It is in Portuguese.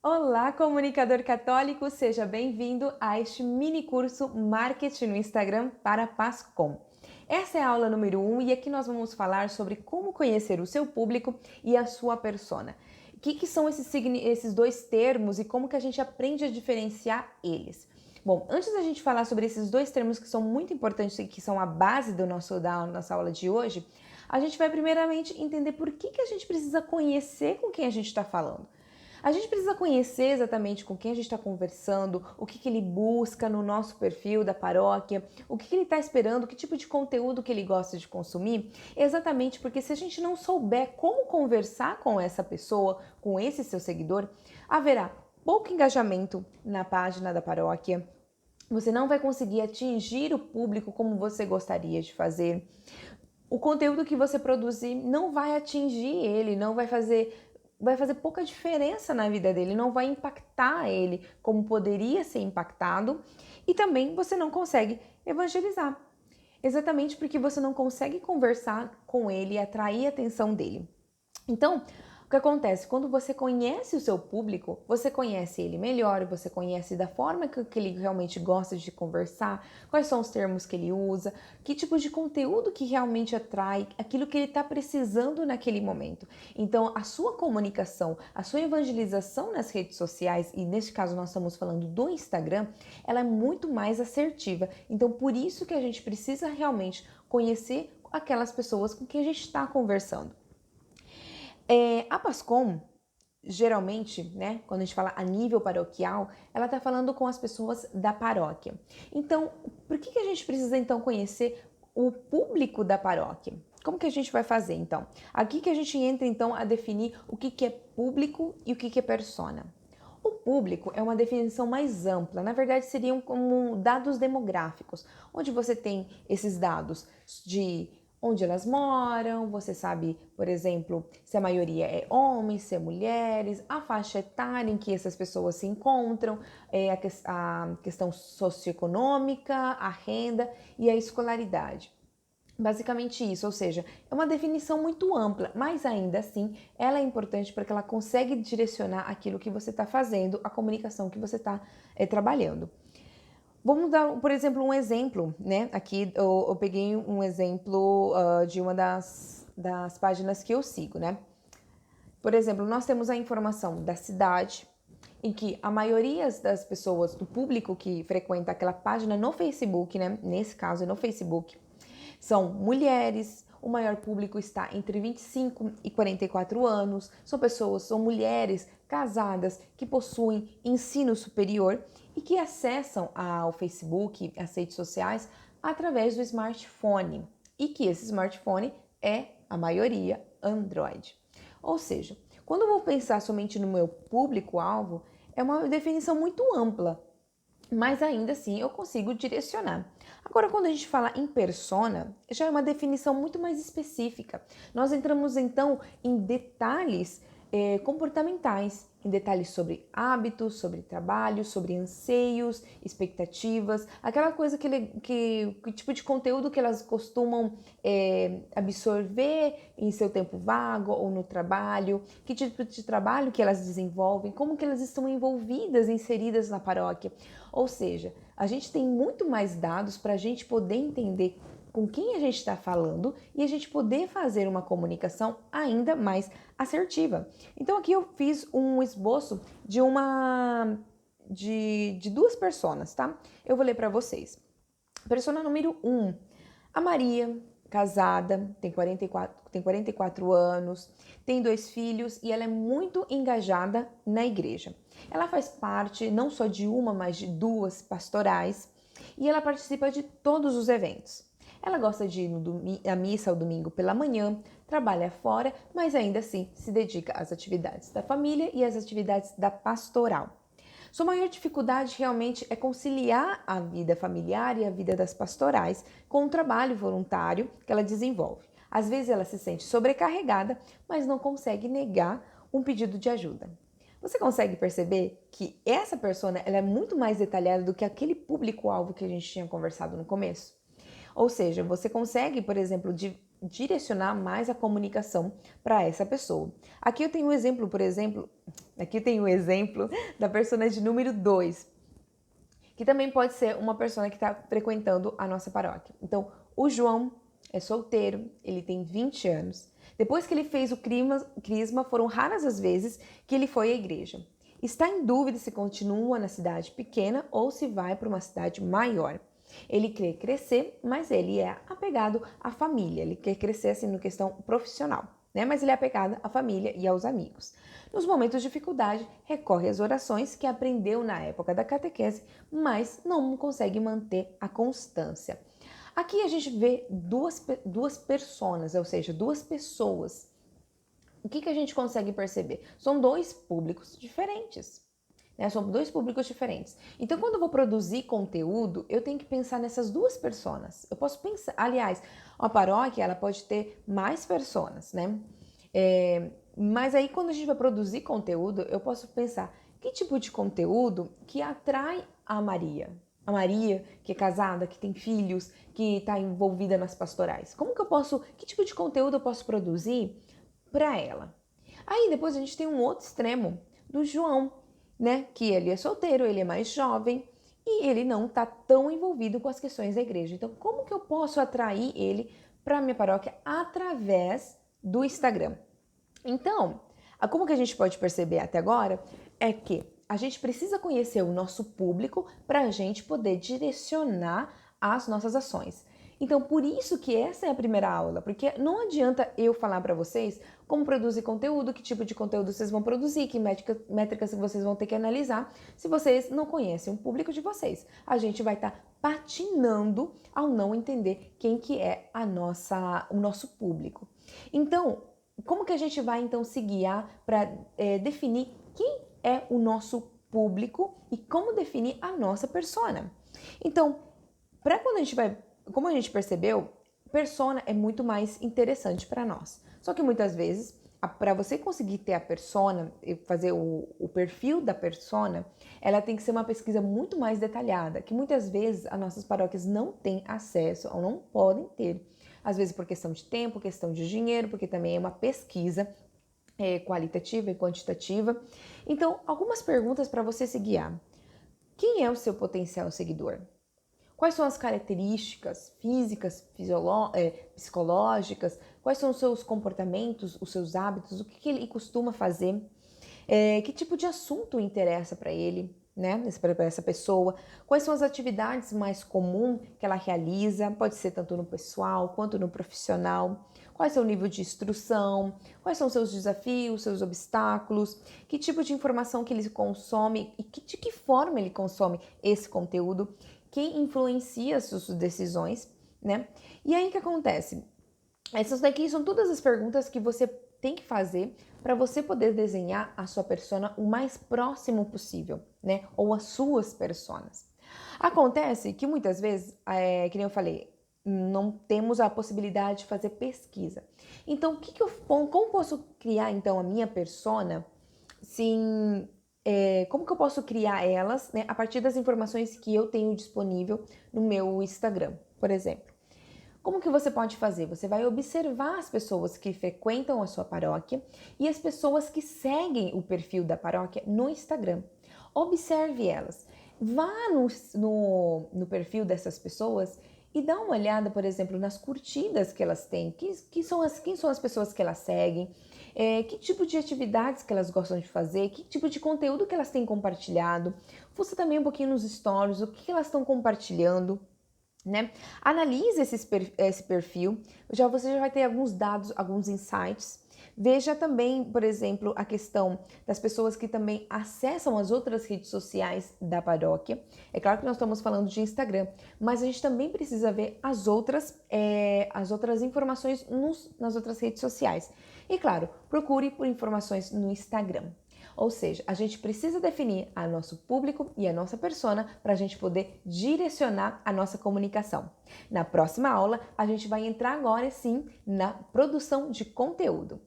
Olá, comunicador católico, seja bem-vindo a este mini curso Marketing no Instagram para Pascom. Essa é a aula número 1 e aqui nós vamos falar sobre como conhecer o seu público e a sua persona. O que são esses dois termos e como que a gente aprende a diferenciar eles? Bom, antes da gente falar sobre esses dois termos que são muito importantes e que são a base da nossa aula de hoje, a gente vai primeiramente entender por que a gente precisa conhecer com quem a gente está falando. A gente precisa conhecer exatamente com quem a gente está conversando, o que ele busca no nosso perfil da paróquia, o que ele está esperando, que tipo de conteúdo que ele gosta de consumir, exatamente porque se a gente não souber como conversar com essa pessoa, com esse seu seguidor, haverá pouco engajamento na página da paróquia, você não vai conseguir atingir o público como você gostaria de fazer. O conteúdo que você produzir não vai atingir ele, não vai fazer pouca diferença na vida dele, não vai impactar ele como poderia ser impactado e também você não consegue evangelizar. Exatamente porque você não consegue conversar com ele e atrair a atenção dele. Então, o que acontece? Quando você conhece o seu público, você conhece ele melhor, você conhece da forma que ele realmente gosta de conversar, quais são os termos que ele usa, que tipo de conteúdo que realmente atrai, aquilo que ele está precisando naquele momento. Então, a sua comunicação, a sua evangelização nas redes sociais, e neste caso nós estamos falando do Instagram, ela é muito mais assertiva. Então, por isso que a gente precisa realmente conhecer aquelas pessoas com quem a gente está conversando. A Pascom, geralmente, né, quando a gente fala a nível paroquial, ela está falando com as pessoas da paróquia. Então, por que a gente precisa então conhecer o público da paróquia? Como que a gente vai fazer então? Aqui que a gente entra então a definir o que é público e o que é persona. O público é uma definição mais ampla, na verdade seriam como dados demográficos, onde você tem esses dados de onde elas moram, você sabe, por exemplo, se a maioria é homens, se é mulheres, a faixa etária em que essas pessoas se encontram, a questão socioeconômica, a renda e a escolaridade. Basicamente isso, ou seja, é uma definição muito ampla, mas ainda assim ela é importante porque ela consegue direcionar aquilo que você está fazendo, a comunicação que você está trabalhando. Vamos dar, por exemplo, um exemplo, né? Aqui eu peguei um exemplo de uma das páginas que eu sigo, né? Por exemplo, nós temos a informação da cidade, em que a maioria das pessoas, do público que frequenta aquela página no Facebook, né? Nesse caso, no Facebook, são mulheres, o maior público está entre 25 e 44 anos, são mulheres casadas que possuem ensino superior e que acessam ao Facebook, as redes sociais, através do smartphone. E que esse smartphone é, a maioria, Android. Ou seja, quando eu vou pensar somente no meu público-alvo, é uma definição muito ampla, mas ainda assim eu consigo direcionar. Agora, quando a gente fala em persona, já é uma definição muito mais específica. Nós entramos então em detalhes comportamentais, em detalhes sobre hábitos, sobre trabalho, sobre anseios, expectativas, aquela coisa que tipo de conteúdo que elas costumam absorver em seu tempo vago ou no trabalho, que tipo de trabalho que elas desenvolvem, como que elas estão envolvidas, inseridas na paróquia. Ou seja, a gente tem muito mais dados para a gente poder entender com quem a gente está falando e a gente poder fazer uma comunicação ainda mais assertiva. Então aqui eu fiz um esboço de duas personas, tá? Eu vou ler para vocês. Persona número 1, a Maria, casada, tem 44 anos, tem 2 filhos e ela é muito engajada na igreja. Ela faz parte não só de uma, mas de 2 pastorais e ela participa de todos os eventos. Ela gosta de ir à missa ao domingo pela manhã, trabalha fora, mas ainda assim se dedica às atividades da família e às atividades da pastoral. Sua maior dificuldade realmente é conciliar a vida familiar e a vida das pastorais com o trabalho voluntário que ela desenvolve. Às vezes ela se sente sobrecarregada, mas não consegue negar um pedido de ajuda. Você consegue perceber que essa persona ela é muito mais detalhada do que aquele público-alvo que a gente tinha conversado no começo? Ou seja, você consegue, por exemplo, direcionar mais a comunicação para essa pessoa. Aqui eu tenho um exemplo, da persona de número 2, que também pode ser uma persona que está frequentando a nossa paróquia. Então, o João é solteiro, ele tem 20 anos. Depois que ele fez o crisma, foram raras as vezes que ele foi à igreja. Está em dúvida se continua na cidade pequena ou se vai para uma cidade maior. Ele quer crescer, mas ele é apegado à família. Ele quer crescer assim na questão profissional, né? Mas ele é apegado à família e aos amigos. Nos momentos de dificuldade, recorre às orações que aprendeu na época da catequese, mas não consegue manter a constância. Aqui a gente vê duas personas, ou seja, duas pessoas. O que a gente consegue perceber? São dois públicos diferentes. São dois públicos diferentes. Então, quando eu vou produzir conteúdo, eu tenho que pensar nessas duas personas. Eu posso pensar, aliás, a paróquia ela pode ter mais personas, né? Mas aí, quando a gente vai produzir conteúdo, eu posso pensar que tipo de conteúdo que atrai a Maria. A Maria, que é casada, que tem filhos, que está envolvida nas pastorais. Que tipo de conteúdo eu posso produzir para ela? Aí, depois a gente tem um outro extremo do João, né? Que ele é solteiro, ele é mais jovem e ele não está tão envolvido com as questões da igreja. Então, como que eu posso atrair ele para a minha paróquia através do Instagram? Então, como que a gente pode perceber até agora é que a gente precisa conhecer o nosso público para a gente poder direcionar as nossas ações. Então, por isso que essa é a primeira aula, porque não adianta eu falar para vocês como produzir conteúdo, que tipo de conteúdo vocês vão produzir, que métricas vocês vão ter que analisar, se vocês não conhecem o público de vocês. A gente vai estar patinando ao não entender quem que é o nosso público. Então, como que a gente vai então se guiar para definir quem é o nosso público e como definir a nossa persona? Então, como a gente percebeu, persona é muito mais interessante para nós. Só que muitas vezes, para você conseguir ter a persona e fazer o perfil da persona, ela tem que ser uma pesquisa muito mais detalhada, que muitas vezes as nossas paróquias não têm acesso ou não podem ter. Às vezes por questão de tempo, questão de dinheiro, porque também é uma pesquisa qualitativa e quantitativa. Então, algumas perguntas para você se guiar. Quem é o seu potencial seguidor? Quais são as características físicas, psicológicas? Quais são os seus comportamentos, os seus hábitos? O que ele costuma fazer? Que tipo de assunto interessa para ele, né? Para essa pessoa? Quais são as atividades mais comuns que ela realiza? Pode ser tanto no pessoal quanto no profissional. Qual é o seu nível de instrução? Quais são os seus desafios, seus obstáculos? Que tipo de informação que ele consome e de que forma ele consome esse conteúdo? Quem influencia as suas decisões, né? E aí o que acontece? Essas daqui são todas as perguntas que você tem que fazer para você poder desenhar a sua persona o mais próximo possível, né? Ou as suas personas. Acontece que muitas vezes, que nem eu falei, não temos a possibilidade de fazer pesquisa. Então, como posso criar então a minha persona? Como que eu posso criar elas, né, a partir das informações que eu tenho disponível no meu Instagram, por exemplo? Como que você pode fazer? Você vai observar as pessoas que frequentam a sua paróquia e as pessoas que seguem o perfil da paróquia no Instagram. Observe elas. Vá no perfil dessas pessoas e dá uma olhada, por exemplo, nas curtidas que elas têm. Quem são as pessoas que elas seguem? Que tipo de atividades que elas gostam de fazer? Que tipo de conteúdo que elas têm compartilhado? Fuça também um pouquinho nos stories, o que elas estão compartilhando, né? Analise esse perfil, você já vai ter alguns dados, alguns insights. Veja também, por exemplo, a questão das pessoas que também acessam as outras redes sociais da paróquia. É claro que nós estamos falando de Instagram, mas a gente também precisa ver as outras informações nas outras redes sociais. E claro, procure por informações no Instagram. Ou seja, a gente precisa definir o nosso público e a nossa persona para a gente poder direcionar a nossa comunicação. Na próxima aula, a gente vai entrar agora sim na produção de conteúdo.